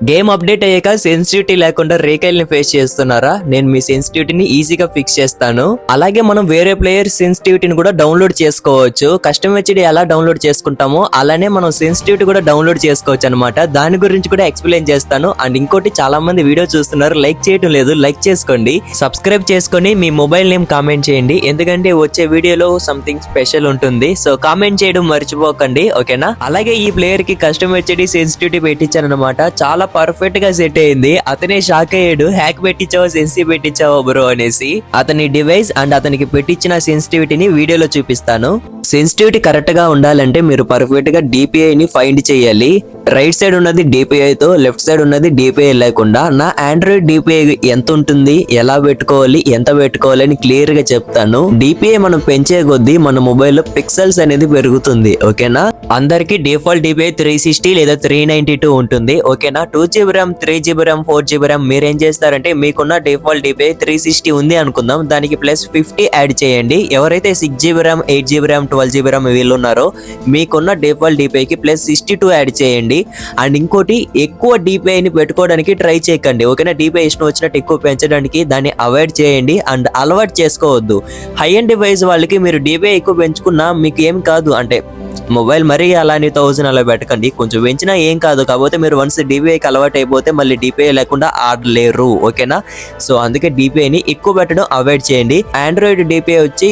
Game update అయ్యాక sensitivity లేకుండా రీకైల్ ని ఫేస్ చేస్తున్నారా? నేను మీ సెన్సిటివిటీని ఈజీగా ఫిక్స్ చేస్తాను. అలాగే మనం వేరే ప్లేయర్ సెన్సిటివిటీని కూడా డౌన్లోడ్ చేసుకోవచ్చు. కస్టమ్ హెచ్డి ఎలా డౌన్లోడ్ చేసుకుంటామో అలానే మనం సెన్సిటివిటీ కూడా డౌన్లోడ్ చేసుకోవచ్చు అనమాట. దాని గురించి కూడా ఎక్స్ప్లెయిన్ చేస్తాను. అండ్ ఇంకోటి, చాలా మంది వీడియో చూస్తున్నారు, లైక్ చేయడం లేదు, లైక్ చేసుకోండి. సబ్స్క్రైబ్ చేసుకొని మీ మొబైల్ నేమ్ కామెంట్ చేయండి, ఎందుకంటే వచ్చే వీడియోలో సంథింగ్ స్పెషల్ ఉంటుంది. సో కామెంట్ చేయడం మర్చిపోకండి, ఓకేనా? అలాగే ఈ ప్లేయర్ కి కస్టమ్ హెచ్డి సెన్సిటివిటీ పెట్టించాను అనమాట. చాలా పర్ఫెక్ట్ గా సెట్ అయింది. అతనే షాక్ అయ్యాడు, హ్యాక్ పెట్టించావో సెన్సిటివిటీ పెట్టించావో బ్రో అనేసి. అతని డివైస్ అండ్ అతనికి పెట్టించిన సెన్సిటివిటీని వీడియోలో చూపిస్తాను. సెన్సిటివిటీ కరెక్ట్ గా ఉండాలంటే మీరు పర్ఫెక్ట్ గా డిపిఐ ని ఫైండ్ చేయాలి. రైట్ సైడ్ ఉన్నది డిపిఐ తో, లెఫ్ట్ సైడ్ ఉన్నది డిపిఐ లేకుండా. నా ఆండ్రాయిడ్ డిపిఐ ఎంత ఉంటుంది, ఎలా పెట్టుకోవాలి, ఎంత పెట్టుకోవాలి అని క్లియర్ గా చెప్తాను. డిపిఐ మనం పెంచే కొద్దీ మన మొబైల్ లో పిక్సెల్స్ అనేది పెరుగుతుంది, ఓకేనా? అందరికి డిఫాల్ట్ డిపిఐ 360 లేదా 392 ఉంటుంది, ఓకేనా? 2GB RAM, 3GB RAM, 4GB RAM. మీరేం చేస్తారంటే మీకున్న డిఫాల్ట్ డిపిఐ 360 ఉంది అనుకుందాం, దానికి ప్లస్ 50 యాడ్ చేయండి. ఎవరైతే 6GB RAM, 8GB RAM, 12GB RAM వీళ్ళు ఉన్నారో మీకున్న డిఫాల్ట్ డిపిఐ కి ప్లస్ 62 యాడ్ చేయండి. అండ్ ఇంకోటి, ఎక్కువ డిపిఐ ని పెట్టుకోవడానికి ట్రై చేయకండి, ఓకేనా? డిపిఐ ఇష్టం వచ్చినట్టు ఎక్కువ పెంచడానికి దాన్ని అవాయిడ్ చేయండి అండ్ అలవాటు చేసుకోవద్దు. హై అండ్ డివైస్ వాళ్ళకి మీరు డిపిఐ ఎక్కువ పెంచుకున్నా మీకు ఏం కాదు, అంటే మొబైల్ మరీ అలానే 1000 అలా పెట్టకండి, కొంచెం పెంచినా ఏం కాదు. కాకపోతే మీరు వన్స్ డిపిఐకి అలవాటు అయిపోతే మళ్ళీ డిపిఐ లేకుండా ఆడలేరు, ఓకేనా? సో అందుకే డిపిఐని ఎక్కువ పెట్టడం అవాయిడ్ చేయండి. ఆండ్రాయిడ్ డిపిఐ వచ్చి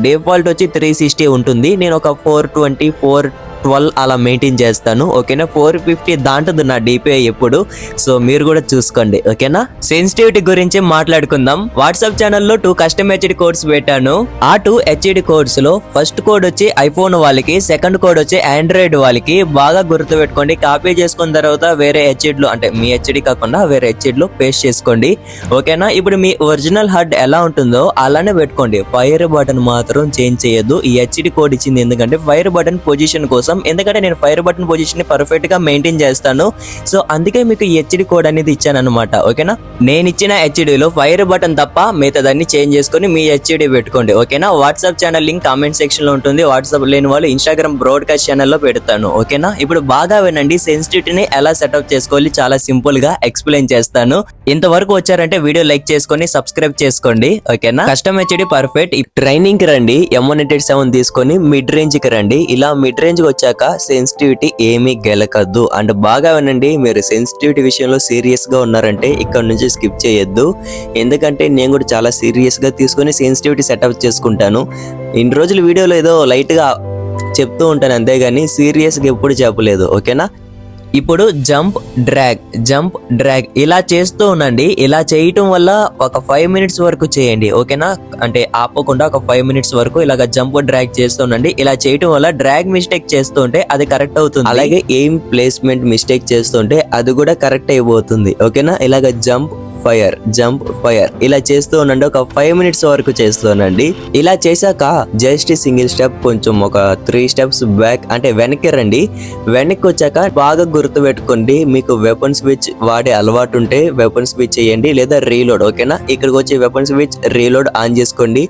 డిఫాల్ట్ వచ్చి 360 ఉంటుంది. నేను ఒక 420, 412 అలా మెయింటైన్ చేస్తాను, ఓకేనా? 450 దాంటుంది నా డిపిఐ ఎప్పుడు. సో మీరు కూడా చూసుకోండి, ఓకేనా? సెన్సిటివిటీ గురించి మాట్లాడుకుందాం. వాట్సాప్ ఛానల్లో 2 కస్టమ్ హెచ్డి కోడ్స్ పెట్టాను. ఆ 2 హెచ్డి కోడ్స్ లో ఫస్ట్ కోడ్ వచ్చి ఐఫోన్ వాళ్ళకి, సెకండ్ కోడ్ వచ్చి ఆండ్రాయిడ్ వాళ్ళకి. బాగా గుర్తు పెట్టుకోండి. కాపీ చేసుకున్న తర్వాత వేరే హెచ్డిలో, అంటే మీ హెచ్డి కాకుండా వేరే హెచ్డిలో పేస్ట్ చేసుకోండి, ఓకేనా? ఇప్పుడు మీ ఒరిజినల్ హార్డ్ ఎలా ఉంటుందో అలానే పెట్టుకోండి. ఫైర్ బటన్ మాత్రం చేంజ్ చేయొద్దు. ఈ హెచ్డి కోడ్ ఇచ్చింది ఎందుకంటే ఫైర్ బటన్ పొజిషన్ కోసం, ఎందుకంటే నేను ఫైర్ బటన్ పొజిషన్ ని పర్ఫెక్ట్ గా మెయింటైన్ చేస్తాను. సో అందుకే మీకు ఈ హెచ్డి కోడ్ అనేది ఇచ్చాను అనమాట, ఓకేనా? నేను ఇచ్చిన హెచ్డిలో ఫైర్ బటన్ తప్ప మిగతాదాన్ని చేంజ్ చేసుకుని మీ హెచ్డి పెట్టుకోండి, ఓకేనా? WhatsApp channel link comment section లో ఉంటుంది. వాట్సాప్ లేని వాళ్ళు ఇన్స్టాగ్రామ్ బ్రాడ్కాస్ట్ ఛానల్లో పెడతాను, ఓకేనా? ఇప్పుడు బాగా వినండి, సెన్సిటివిటీని ఎలా సెటప్ చేసుకోవాలి చాలా సింపుల్ గా ఎక్స్ప్లెయిన్ చేస్తాను. ఇంతవరకు వచ్చారంటే వీడియో లైక్ చేసుకొని సబ్స్క్రైబ్ చేసుకోండి, ఓకేనా? Custom HD perfect. ట్రైనింగ్ కి రండి, M187 తీసుకొని మిడ్ రేంజ్ కి రండి. ఇలా మిడ్ రేంజ్ కి వచ్చాక సెన్సిటివిటీ ఏమీ గెలకద్దు. అండ్ బాగా వినండి, మీరు సెన్సిటివిటీ విషయంలో సీరియస్ గా ఉన్నారంటే ఇక్కడ నుంచి స్కిప్ చేయొద్దు, ఎందుకంటే నేను కూడా చాలా సీరియస్ గా తీసుకొని సెన్సిటివిటీ సెటప్ చేసుకుంటాను. ఇన్ని రోజులు వీడియోలో ఏదో లైట్ గా చెప్తూ ఉంటాను అంతేగాని సీరియస్ గా ఎప్పుడు చెప్పలేదు, ఓకేనా? ఇప్పుడు జంప్ డ్రాగ్ ఇలా చేస్తూ ఉండండి. ఇలా చేయటం వల్ల ఒక 5 మినిట్స్ వరకు చేయండి, ఓకేనా? అంటే ఆపకుండా ఒక 5 మినిట్స్ వరకు ఇలాగ జంప్ డ్రాగ్ చేస్తూ ఉండండి. ఇలా చేయటం వల్ల డ్రాగ్ మిస్టేక్ చేస్తూ ఉంటే అది కరెక్ట్ అవుతుంది. అలాగే ఎయిమ్ ప్లేస్మెంట్ మిస్టేక్ చేస్తుంటే అది కూడా కరెక్ట్ అయిపోతుంది, ఓకేనా? ఇలాగ జంప్ ఫైర్ ఇలా చేస్తూ ఉండండి. ఒక 5 మినిట్స్ వరకు చేస్తూ ఉండండి. ఇలా చేశాక జస్ట్ సింగిల్ స్టెప్, కొంచెం ఒక 3 స్టెప్స్ బ్యాక్, అంటే వెనక్కి రండి. వెనక్కి వచ్చాక బాగా గుర్తు పెట్టుకోండి, మీకు వెపన్ స్విచ్ వాడే అలవాటు ఉంటే వెపన్ స్విచ్ చేయండి, లేదా రీలోడ్, ఓకేనా? ఇక్కడికి వచ్చి వెపన్ స్విచ్ రీలోడ్ ఆన్ చేసుకోండి.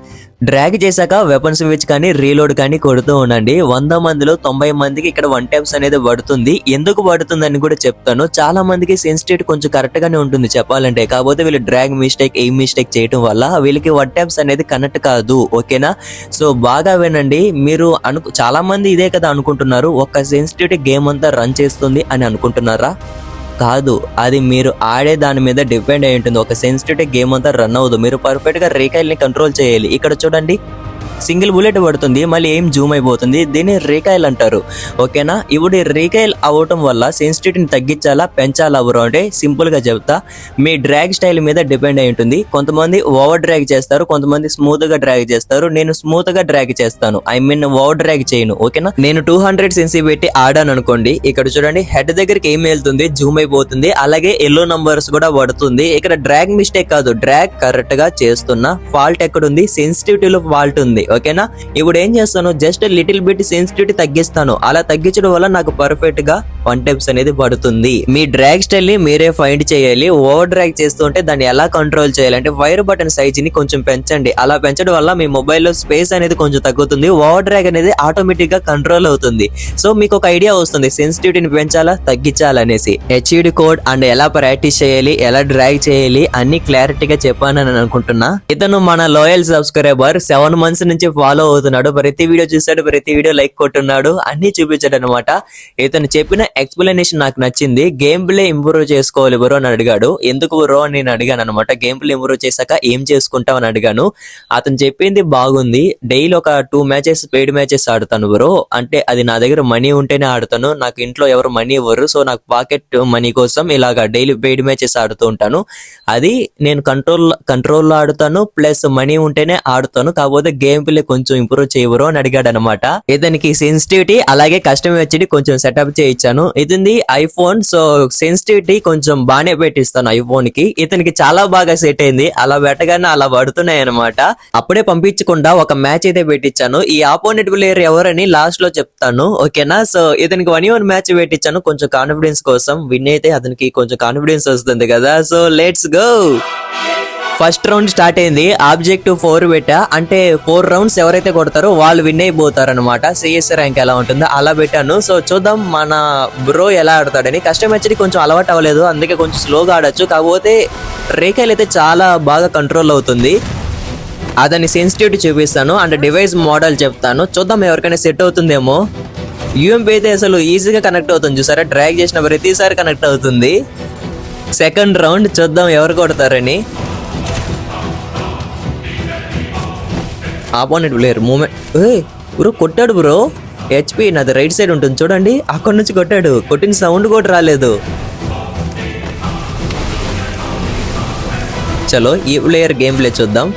డ్రాగ్ చేశాక వెపన్ స్విచ్ కానీ రీలోడ్ కానీ కొడుతూ ఉండండి. 100 మందిలో 90 మందికి ఇక్కడ 1 ట్యాప్స్ అనేది పడుతుంది. ఎందుకు పడుతుందని కూడా చెప్తాను. చాలా మందికి సెన్సిటివిటీ కొంచెం కరెక్ట్ గానే ఉంటుంది చెప్పాలంటే, కాకపోతే వీళ్ళు డ్రాగ్ మిస్టేక్, ఎయిమ్ మిస్టేక్ చేయడం వల్ల వీళ్ళకి 1 ట్యాప్స్ అనేది కనెక్ట్ కాదు, ఓకేనా? సో బాగా వినండి. మీరు చాలా మంది ఇదే కదా అనుకుంటున్నారు, ఒక్క సెన్సిటివిటీ గేమ్ అంతా రన్ చేస్తుంది అని అనుకుంటున్నారా? కాదు, అది మీరు ఆడే దాని మీద డిపెండ్ అయి ఉంటుంది. ఒక సెన్సిటివిటీ గేమ్ అంతా రన్ అవ్వదు. మీరు పర్ఫెక్ట్ గా రీకైల్ ని కంట్రోల్ చేయాలి. ఇక్కడ చూడండి, సింగిల్ బుల్లెట్ పడుతుంది, మళ్ళీ ఏం జూమ్ అయిపోతుంది. దీన్ని రీకైల్ అంటారు, ఓకేనా? ఇప్పుడు రీకైల్ అవ్వటం వల్ల సెన్సిటివిటీని తగ్గించాలా పెంచాలా బ్రో అంటే సింపుల్ గా చెప్తా. మీ డ్రాగ్ స్టైల్ మీద డిపెండ్ అయి ఉంటుంది. కొంతమంది ఓవర్ డ్రాగ్ చేస్తారు, కొంతమంది స్మూత్ గా డ్రాగ్ చేస్తారు. నేను స్మూత్ గా డ్రాగ్ చేస్తాను, ఓవర్ డ్రాగ్ చేయను, ఓకేనా? నేను 200 సెన్సి పెట్టి ఆడాను అనుకోండి, ఇక్కడ చూడండి హెడ్ దగ్గరికి ఏం వెళ్తుంది, జూమ్ అయిపోతుంది, అలాగే ఎల్లో నంబర్స్ కూడా పడుతుంది. ఇక్కడ డ్రాగ్ మిస్టేక్ కాదు, డ్రాగ్ కరెక్ట్ గా చేస్తున్నా. ఫాల్ట్ ఎక్కడుంది? సెన్సిటివిటీలో ఫాల్ట్ ఉంది, ఓకేనా. ఇప్పుడు ఏం చేస్తాను, జస్ట్ లిటిల్ బిట్ సెన్సిటివిటీ తగ్గిస్తాను. అలా తగ్గించడం వల్ల నాకు పర్ఫెక్ట్ గా 1 టైప్స్ అనేది పడుతుంది. మీ డ్రాగ్ స్టైల్ ని మీరే ఫైండ్ చేయాలి. ఓవర్ డ్రాగ్ చేస్తుంటే దాన్ని ఎలా కంట్రోల్ చేయాలి అంటే వైర్ బటన్ సైజ్ ని కొంచెం పెంచండి. అలా పెంచడం వల్ల మీ మొబైల్లో స్పేస్ అనేది కొంచెం తగ్గుతుంది. ఓవర్ డ్రాగ్ అనేది ఆటోమేటిక్ గా కంట్రోల్ అవుతుంది. సో మీకు ఒక ఐడియా వస్తుంది సెన్సిటివిటీని పెంచాలా తగ్గించాలనేసి. హెచ్ఈడి కోడ్ అండ్ ఎలా ప్రాక్టీస్ చేయాలి, ఎలా డ్రాగ్ చేయాలి అన్ని క్లారిటీగా చెప్పానని అనుకుంటున్నా. ఇతను మన లోయల్ సబ్స్క్రైబర్ 7 months నుంచి ఫాలో అవుతున్నాడు. ప్రతి వీడియో చూసాడు, ప్రతి వీడియో లైక్ కొట్టున్నాడు, అన్ని చూపించాడు అనమాట. ఇతను చెప్పిన ఎక్స్ప్లెనేషన్ నాకు నచ్చింది. గేమ్ ప్లే ఇంప్రూవ్ చేసుకోవాలి బ్రో అని అడిగాడు. ఎందుకు బ్రో అని నేను అడిగాను అనమాట. గేమ్ ప్లే ఇంప్రూవ్ చేశాక ఏం చేసుకుంటావు అని అడిగాను. అతను చెప్పింది బాగుంది. డైలీ ఒక 2 matches పెయిడ్ మ్యాచెస్ ఆడుతాను బ్రో. అంటే అది నా దగ్గర మనీ ఉంటేనే ఆడుతాను. నాకు ఇంట్లో ఎవరు మనీ ఇవ్వరు. సో నాకు పాకెట్ మనీ కోసం ఇలాగా డైలీ పెయిడ్ మ్యాచెస్ ఆడుతూ ఉంటాను. అది నేను కంట్రోల్లో ఆడుతాను, ప్లస్ మనీ ఉంటేనే ఆడుతాను. కాకపోతే గేమ్ ప్లే కొంచెం ఇంప్రూవ్ చేయవరు అని అడిగాడు అనమాట. ఇతనికి సెన్సిటివిటీ అలాగే కస్టమ్ హెచ్డి కొంచెం సెటప్ చేయించాను. ఇతనిది ఐఫోన్, సో సెన్సిటివిటీ కొంచెం బాగానే పెట్టిస్తాను ఐఫోన్ కి. ఇతనికి చాలా బాగా సెట్ అయింది. అలా పెట్టగానే అలా పడుతున్నాయి అనమాట. అప్పుడే పంపించకుండా ఒక మ్యాచ్ అయితే పెట్టించాను. ఈ ఆపోనెంట్ ప్లేయర్ ఎవరని లాస్ట్ లో చెప్తాను, ఓకేనా. సో ఇతనికి 1v1 మ్యాచ్ పెట్టించాను కొంచెం కాన్ఫిడెన్స్ కోసం. విన్ అయితే అతనికి కొంచెం కాన్ఫిడెన్స్ వస్తుంది కదా. So let's go. First round start అయింది. ఆబ్జెక్టివ్ 4 పెట్టా. అంటే 4 rounds ఎవరైతే కొడతారో వాళ్ళు విన్ అయిపోతారు అనమాట. సిఎస్ ర్యాంక్ ఎలా ఉంటుందో అలా పెట్టాను. సో చూద్దాం మన బ్రో ఎలా ఆడతాడని. కస్టమ్ హెచ్డి కొంచెం అలవాటు అవ్వలేదు, అందుకే కొంచెం స్లోగా ఆడొచ్చు. కాకపోతే రేఖలు అయితే చాలా బాగా కంట్రోల్ అవుతుంది. అతని సెన్సిటివిటీ చూపిస్తాను అండ్ డివైస్ మోడల్ చెప్తాను. చూద్దాం ఎవరికైనా సెట్ అవుతుందేమో. యూఎంపీ అయితే అసలు ఈజీగా కనెక్ట్ అవుతుంది చూసారా. డ్రాగ్ చేసిన ప్రతిసారి కనెక్ట్ అవుతుంది. సెకండ్ రౌండ్ చూద్దాం ఎవరు కొడతారని. ఆపోనెంట్ ప్లేయర్ మూమెంట్ బ్రో కొట్టాడు బ్రో. హెచ్పి నాది రైట్ సైడ్ ఉంటుంది చూడండి, అక్కడి నుంచి కొట్టాడు. కొట్టిన సౌండ్ కూడా రాలేదు. చలో ఈ ప్లేయర్ గేమ్ ప్లే చూద్దాం.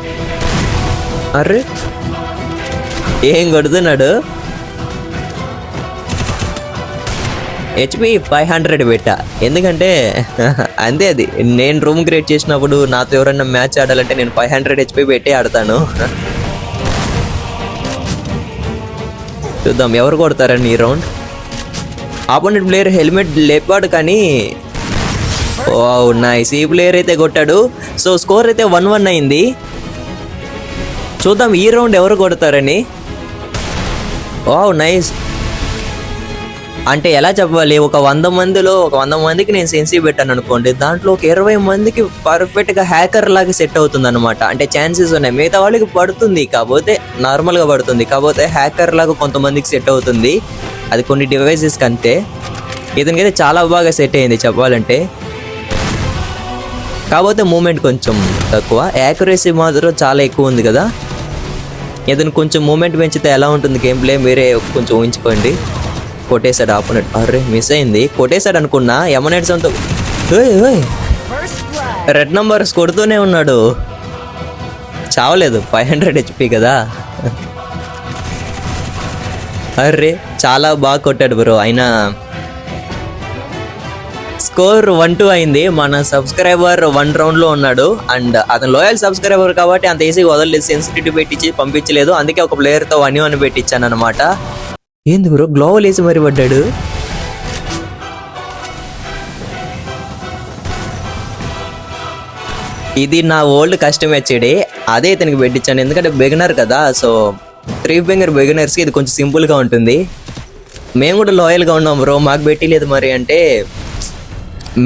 అరే ఏం కొడుతున్నాడు. హెచ్పి 500 పెట్టా. ఎందుకంటే అంతే, అది నేను రూమ్ క్రియేట్ చేసినప్పుడు నాతో ఎవరైనా మ్యాచ్ ఆడాలంటే నేను 500 హెచ్పి పెట్టి ఆడతాను. చూద్దాం ఎవరు కొడతారని ఈ రౌండ్. ఆపోనెంట్ ప్లేయర్ హెల్మెట్ లేపాడు కానీ వావ్ నైస్. ఈ ప్లేయర్ అయితే కొట్టాడు. సో స్కోర్ అయితే 1-1 అయింది. చూద్దాం ఈ రౌండ్ ఎవరు కొడతారని. Wow nice. అంటే ఎలా చెప్పాలి, ఒక 100 మందిలో ఒక 100 మందికి నేను సెన్సీ పెట్టాను అనుకోండి, దాంట్లో ఒక 20 మందికి పర్ఫెక్ట్ గా హ్యాకర్ లాగా సెట్ అవుతుంది అనమాట. అంటే ఛాన్సెస్ ఉన్నాయి. మిగతా వాళ్ళకి పడుతుంది, కాకపోతే నార్మల్ గా పడుతుంది. కాకపోతే హ్యాకర్ లాగా కొంతమందికి సెట్ అవుతుంది. అది కొన్ని డివైసెస్ కి అంతే. ఇతనికైతే చాలా బాగా సెట్ అయింది చెప్పాలంటే. కాకపోతే మూమెంట్ కొంచెం తక్కువ, యాక్యురసీ మాత్రం చాలా ఎక్కువ ఉంది కదా. ఇతను కొంచెం మూమెంట్ పెంచితే ఎలా ఉంటుంది గేమ్ ప్లే మీరే కొంచెం ఊహించుకోండి. కొట్టేశాడు ఆపోనెంట్. అరే మిస్ అయింది. కొట్టేశాడు అనుకున్నా. ఎమనెట్స్ అంతా రెడ్ నంబర్స్ కొడుతూనే ఉన్నాడు. చావలేదు. 500 హెచ్పి కదా. అరే చాలా బాగా కొట్టాడు బ్రో. అయినా స్కోర్ 1-2 అయింది. మన సబ్స్క్రైబర్ 1 round లో ఉన్నాడు. అండ్ అతను లోయల్ సబ్స్క్రైబర్ కాబట్టి అంత ఈజీగా వదలలేదు. సెన్సిటివిటీ పెట్టించి పంపించలేదు. అందుకే ఒక ప్లేయర్తో 1v1 పెట్టించాను అనమాట. ఏంది బ్రో గ్లోవల్ వేసి మరి పడ్డాడు. ఇది నా ఓల్డ్ కస్టమ్ హెచ్డి. అదే ఇతనికి పెట్టించాను ఎందుకంటే బిగినర్ కదా. సో 3 finger బిగినర్స్కి ఇది కొంచెం సింపుల్గా ఉంటుంది. మేము కూడా లాయల్గా ఉన్నాం బ్రో, మాకు పెట్టలేదు మరి. అంటే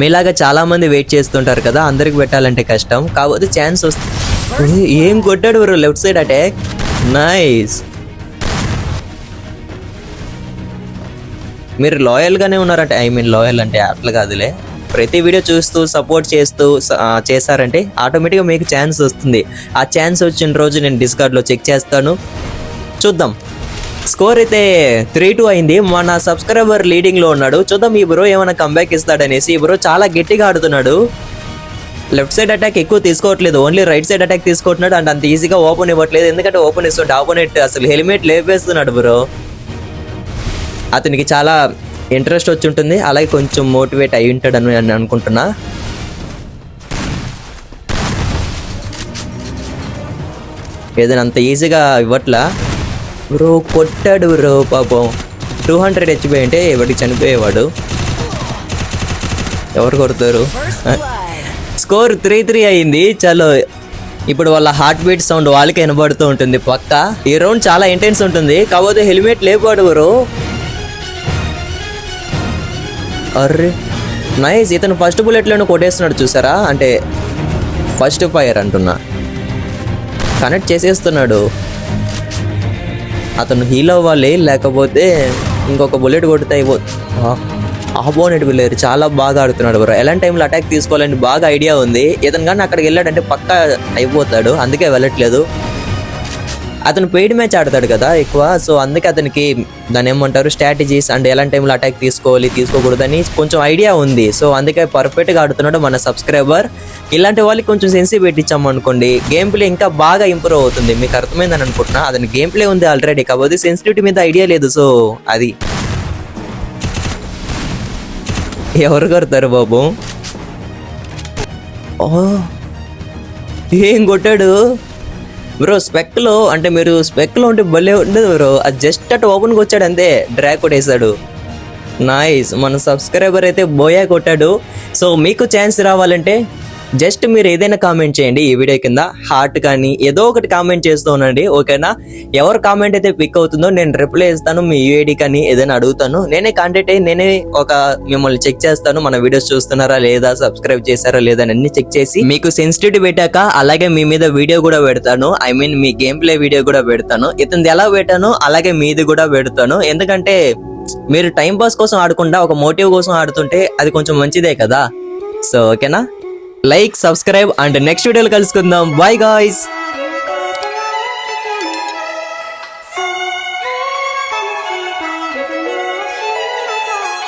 మీలాగా చాలా మంది వెయిట్ చేస్తుంటారు కదా, అందరికి పెట్టాలంటే కష్టం. కాకపోతే ఛాన్స్ వస్తుంది. ఏం కొట్టాడు bro left side attack. Nice. మీరు లాయల్గానే ఉన్నారంటే, ఐ మీన్ లాయల్ అంటే అట్లా కాదులే, ప్రతి వీడియో చూస్తూ సపోర్ట్ చేస్తూ చేశారంటే ఆటోమేటిక్గా మీకు ఛాన్స్ వస్తుంది. ఆ ఛాన్స్ వచ్చిన రోజు నేను డిస్కార్డ్లో చెక్ చేస్తాను. చూద్దాం. స్కోర్ అయితే 3-2 అయింది. మన సబ్స్క్రైబర్ లీడింగ్లో ఉన్నాడు. చూద్దాం ఈ బ్రో ఏమైనా కంబ్యాక్ ఇస్తాడనేసి. ఈ బ్రో చాలా గట్టిగా ఆడుతున్నాడు. లెఫ్ట్ సైడ్ అటాక్ ఎక్కువ తీసుకోవట్లేదు, ఓన్లీ రైట్ సైడ్ అటాక్ తీసుకుంటున్నాడు. అండ్ అంత ఈజీగా ఓపెన్ ఇవ్వట్లేదు, ఎందుకంటే ఓపెన్ ఇస్తుంటే ఆపోనెంట్ అసలు హెల్మెట్ లేపేస్తున్నాడు బ్రో. అతనికి చాలా ఇంట్రెస్ట్ వచ్చి ఉంటుంది, అలాగే కొంచెం మోటివేట్ అయి ఉంటాడని నేను అనుకుంటున్నా. ఏదైనా అంత ఈజీగా ఇవ్వట్లా. బ్రో కొట్టాడు బ్రో పాపం. 200 HP అంటే ఎవరికి చనిపోయేవాడు. ఎవరు కొడతారు? స్కోర్ 3-3 అయింది. చలో ఇప్పుడు వాళ్ళ హార్ట్ బీట్ సౌండ్ వాళ్ళకి వినబడుతూ ఉంటుంది పక్క. ఈ రౌండ్ చాలా ఇంటెన్స్ ఉంటుంది. కాకపోతే హెల్మెట్ లేపాడు బ్రో. Array nice. ఇతను ఫస్ట్ బుల్లెట్లోనే కొట్టేస్తున్నాడు చూసారా, అంటే ఫస్ట్ ఫైర్ అంటున్నా, కనెక్ట్ చేసేస్తున్నాడు. అతను హీల్ అవ్వాలి, లేకపోతే ఇంకొక బుల్లెట్ కొడితే ఆపోనెంట్ ప్లేయర్ చాలా బాగా ఆడుతున్నాడు బ్రో. ఎలాంటి టైంలో అటాక్ తీసుకోవాలని బాగా ఐడియా ఉంది. ఇతను కానీ అక్కడికి వెళ్ళాడంటే పక్కా అయిపోతాడు, అందుకే వెళ్ళట్లేదు. అతను పెయిడ్ మ్యాచ్ ఆడతాడు కదా ఎక్కువ, సో అందుకే అతనికి దాన్ని ఏమంటారు స్ట్రాటజీస్ అండ్ ఎలాంటి టైంలో అటాక్ తీసుకోవాలి తీసుకోకూడదని కొంచెం ఐడియా ఉంది. సో అందుకే పర్ఫెక్ట్గా ఆడుతున్నాడు మన సబ్స్క్రైబర్. ఇలాంటి వాళ్ళకి కొంచెం సెన్సిటివ్ పెట్టించాం అనుకోండి, గేమ్ ప్లే ఇంకా బాగా ఇంప్రూవ్ అవుతుంది. మీకు అర్థమైందని అనుకుంటున్నా. అతని గేమ్ ప్లే ఉంది ఆల్రెడీ, కాకపోతే సెన్సిటివిటీ మీద ఐడియా లేదు. సో అది ఎవరు కొడతారు బాబు? ఓ ఏం కొట్టాడు బ్రో స్పెక్లో. అంటే మీరు స్పెక్లో ఉంటే భలే ఉండదు బ్రో. అది జస్ట్ అటు ఓపెన్కి వచ్చాడు అంతే, డ్రాగ్ కొట్టేశాడు. నైస్. మన సబ్స్క్రైబర్ అయితే బోయా కొట్టాడు. సో మీకు ఛాన్స్ రావాలంటే జస్ట్ మీరు ఏదైనా కామెంట్ చేయండి ఈ వీడియో కింద, హార్ట్ కానీ ఏదో ఒకటి కామెంట్ చేస్తూ ఉండండి, ఓకేనా? ఎవరు కామెంట్ అయితే పిక్ అవుతుందో నేను రిప్లై ఇస్తాను. మీ యూఐడి కానీ ఏదైనా అడుగుతాను, నేనే కాంటాక్ట్ అయ్యి నేనే మిమ్మల్ని చెక్ చేస్తాను. మన వీడియోస్ చూస్తున్నారా లేదా, సబ్స్క్రైబ్ చేశారా లేదా అన్ని చెక్ చేసి మీకు సెన్సిటివిటీ పెట్టాక అలాగే మీ మీద వీడియో కూడా పెడతాను. I mean me game play video కూడా పెడతాను. ఇతనిది ఎలా పెట్టాను అలాగే మీది కూడా పెడతాను. ఎందుకంటే మీరు టైం పాస్ కోసం ఆడకుండా ఒక మోటివ్ కోసం ఆడుతుంటే అది కొంచెం మంచిదే కదా. సో ఓకేనా, లైక్ సబ్స్క్రైబ్ అండ్ నెక్స్ట్ వీడియోలో కలుసుకుందాం. By guys.